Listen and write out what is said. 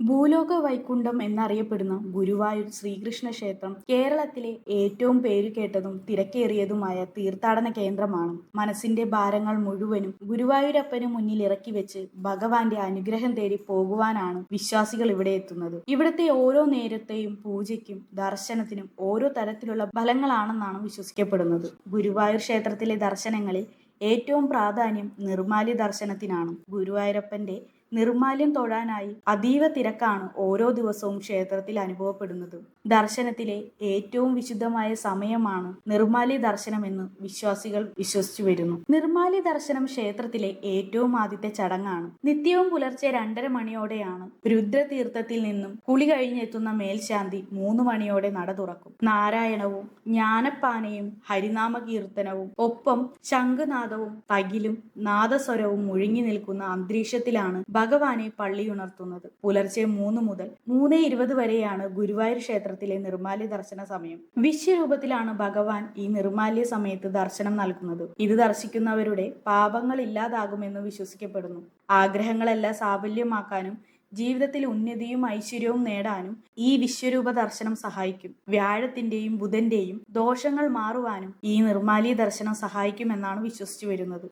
ഭൂലോക വൈകുണ്ഠം എന്നറിയപ്പെടുന്ന ഗുരുവായൂർ ശ്രീകൃഷ്ണ ക്ഷേത്രം കേരളത്തിലെ ഏറ്റവും പേരുകേട്ടതും തിരക്കേറിയതുമായ തീർത്ഥാടന കേന്ദ്രമാണ്. മനസ്സിന്റെ ഭാരങ്ങൾ മുഴുവനും ഗുരുവായൂരപ്പന് മുന്നിൽ ഇറക്കി വെച്ച് ഭഗവാന്റെ അനുഗ്രഹം തേടി പോകുവാനാണ് വിശ്വാസികൾ ഇവിടെ എത്തുന്നത്. ഇവിടുത്തെ ഓരോ നേരത്തെയും പൂജയ്ക്കും ദർശനത്തിനും ഓരോ തരത്തിലുള്ള ഫലങ്ങളാണെന്നാണ് വിശ്വസിക്കപ്പെടുന്നത്. ഗുരുവായൂർ ക്ഷേത്രത്തിലെ ദർശനങ്ങളിൽ ഏറ്റവും പ്രാധാന്യം നിർമ്മാല്യ ദർശനത്തിനാണ്. ഗുരുവായൂരപ്പന്റെ നിർമ്മാല്യം തൊഴാനായി അതീവ തിരക്കാണ് ഓരോ ദിവസവും ക്ഷേത്രത്തിൽ അനുഭവപ്പെടുന്നത്. ദർശനത്തിലെ ഏറ്റവും വിശുദ്ധമായ സമയമാണ് നിർമ്മാല്യ ദർശനമെന്ന് വിശ്വാസികൾ വിശ്വസിച്ചു വരുന്നു. നിർമ്മാല്യ ദർശനം ക്ഷേത്രത്തിലെ ഏറ്റവും ആദ്യത്തെ ചടങ്ങാണ്. നിത്യവും പുലർച്ചെ 2:30 മണിയോടെയാണ് രുദ്രതീർത്ഥത്തിൽ നിന്നും കുളി കഴിഞ്ഞെത്തുന്ന മേൽശാന്തി 3 മണിയോടെ നട തുറക്കും. നാരായണവും ജ്ഞാനപ്പാനയും ഹരിനാമ കീർത്തനവും ഒപ്പം ശംഖുനാദവും തകിലും നാദസ്വരവും മുഴങ്ങി നിൽക്കുന്ന അന്തരീക്ഷത്തിലാണ് ഭഗവാനെ പള്ളിയുണർത്തുന്നത്. പുലർച്ചെ 3 മുതൽ 3:20 വരെയാണ് ഗുരുവായൂർ ക്ഷേത്രത്തിലെ നിർമ്മാല്യ ദർശന സമയം. വിശ്വരൂപത്തിലാണ് ഭഗവാൻ ഈ നിർമ്മാല്യ സമയത്ത് ദർശനം നൽകുന്നത്. ഇത് ദർശിക്കുന്നവരുടെ പാപങ്ങൾ ഇല്ലാതാകുമെന്ന് വിശ്വസിക്കപ്പെടുന്നു. ആഗ്രഹങ്ങളെല്ലാം സാഫല്യമാക്കാനും ജീവിതത്തിൽ ഉന്നതിയും ഐശ്വര്യവും നേടാനും ഈ വിശ്വരൂപ ദർശനം സഹായിക്കും. വ്യാഴത്തിന്റെയും ബുധന്റെയും ദോഷങ്ങൾ മാറുവാനും ഈ നിർമ്മാല്യ ദർശനം സഹായിക്കുമെന്നാണ് വിശ്വസിച്ചു വരുന്നത്.